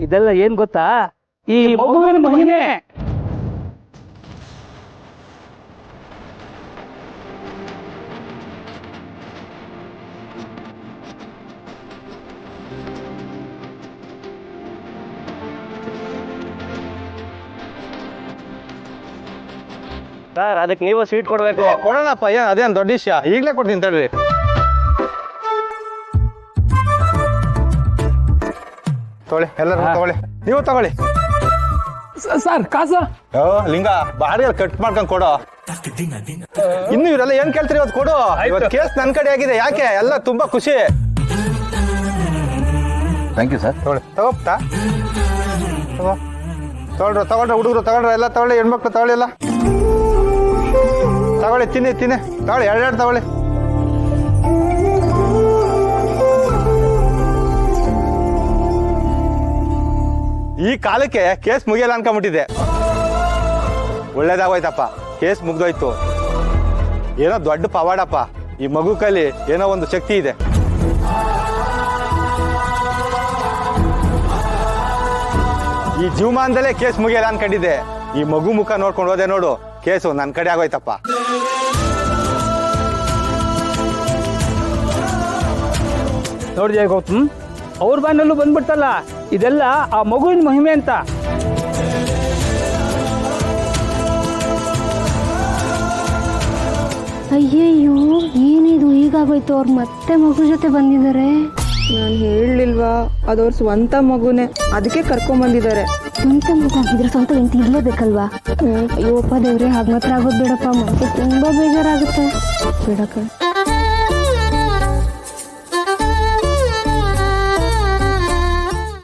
ಇದೆಲ್ಲ ಏನ್ ಗೊತ್ತಾ, ಈ ಮಗುವಿನ ಮಹಿಮೆ. ಸರ್ ಅದಕ್ಕೆ ನೀವು ಸ್ವೀಟ್ ಕೊಡ್ಬೇಕು. ಕೊಡೋಣಪ್ಪ, ಏನ್ ಅದೇನು ದೊಡ್ಡ ವಿಷಯ, ಈಗಲೇ ಕೊಡ್ತೀನಿ ತಡ್ರಿ. ತಗೊಳ್ಳಿ, ಎಲ್ಲರೂ ತಗೊಳ್ಳಿ, ನೀವು ತಗೊಳ್ಳಿ. ಸರ್ ಕಾಸ ಓ ಲಿಂಗ, ಬಾರಿ ಕಟ್ ಮಾಡ್ಕೊಂಡ್ ಕೊಡು. ಇನ್ನು ಇವರೆಲ್ಲ ಏನ್ ಕೇಳ್ತೀರಿ, ಇವತ್ತು ಕೊಡು. ಇವತ್ತು ಕೇಸ್ ನನ್ ಕಡೆ ಆಗಿದೆ, ಯಾಕೆ ಎಲ್ಲ ತುಂಬಾ ಖುಷಿ. Thank you sir. ತಗೊಳ್ಳಿ, ತಗೋಪ್ತಾ ತಗೊಳ್ರಿ ಹುಡುಗರು ತಗೊಳ್ರಿ, ಎಲ್ಲ ತಗೊಳ್ಳಿ, ಹೆಣ್ಮಕ್ಳು ತಗೊಳ್ಳಿ, ಎಲ್ಲ ತಗೊಳ್ಳಿ, ತಿನ್ನಿ ತಗೊಳ್ಳಿ, ಎರಡೆರಡು ತಗೊಳ್ಳಿ. ಈ ಕಾಲಕ್ಕೆ ಕೇಸ್ ಮುಗಿಯಲ್ಲ ಅನ್ಕೊಂಬಿಟ್ಟಿದೆ. ಒಳ್ಳೇದಾಗೋಯ್ತಪ್ಪ, ಕೇಸ್ ಮುಗ್ದೋಯ್ತು. ಏನೋ ದೊಡ್ಡ ಪವಾಡಪ್ಪ, ಈ ಮಗು ಕೈಲಿ ಏನೋ ಒಂದು ಶಕ್ತಿ ಇದೆ. ಈ ಜೀವಮಾನದಲ್ಲೇ ಕೇಸ್ ಮುಗಿಯಲ್ಲ ಅನ್ಕೊಂಡಿದ್ದೆ. ಈ ಮಗು ಮುಖ ನೋಡ್ಕೊಂಡು ಹೋದೆ ನೋಡು, ಕೇಸು ನನ್ನ ಕಡೆ ಆಗೋಯ್ತಪ್ಪ. ನೋಡಿದೆ ಗೌತಮ್, ಅವ್ರ ಬಾನಲ್ಲೂ ಬಂದ್ಬಿಡ್ತಲ್ಲ, ಇದೆಲ್ಲ ಆ ಮಗುವಿನ ಮಹಿಮೆ ಅಂತ. ಅಯ್ಯಯ್ಯೋ, ಏನಿದು ಹೀಗಾಗೋಯ್ತು? ಅವ್ರು ಮತ್ತೆ ಮಗು ಜೊತೆ ಬಂದಿದ್ದಾರೆ. ನಾನು ಹೇಳಲಿಲ್ವಾ, ಅದವ್ರ ಸ್ವಂತ ಮಗುನೇ, ಅದಕ್ಕೆ ಕರ್ಕೊಂಬಂದಿದ್ದಾರೆ. ಸ್ವಂತ ಮಗು ಆಗಿದ್ರೆ ಸ್ವಂತ ಹೆಂಡತಿ ಇರ್ಲೇಬೇಕಲ್ವಾ? ಅಯ್ಯೋಪ್ಪ ದೇವ್ರೆ, ಹಾಗೆ ಮಾತ್ರ ಆಗೋದು ಬೇಡಪ್ಪ, ಮನಸ್ಸು ತುಂಬಾ ಬೇಜಾರಾಗುತ್ತೆ. ಬೇಡ ಕಷ್ಟ.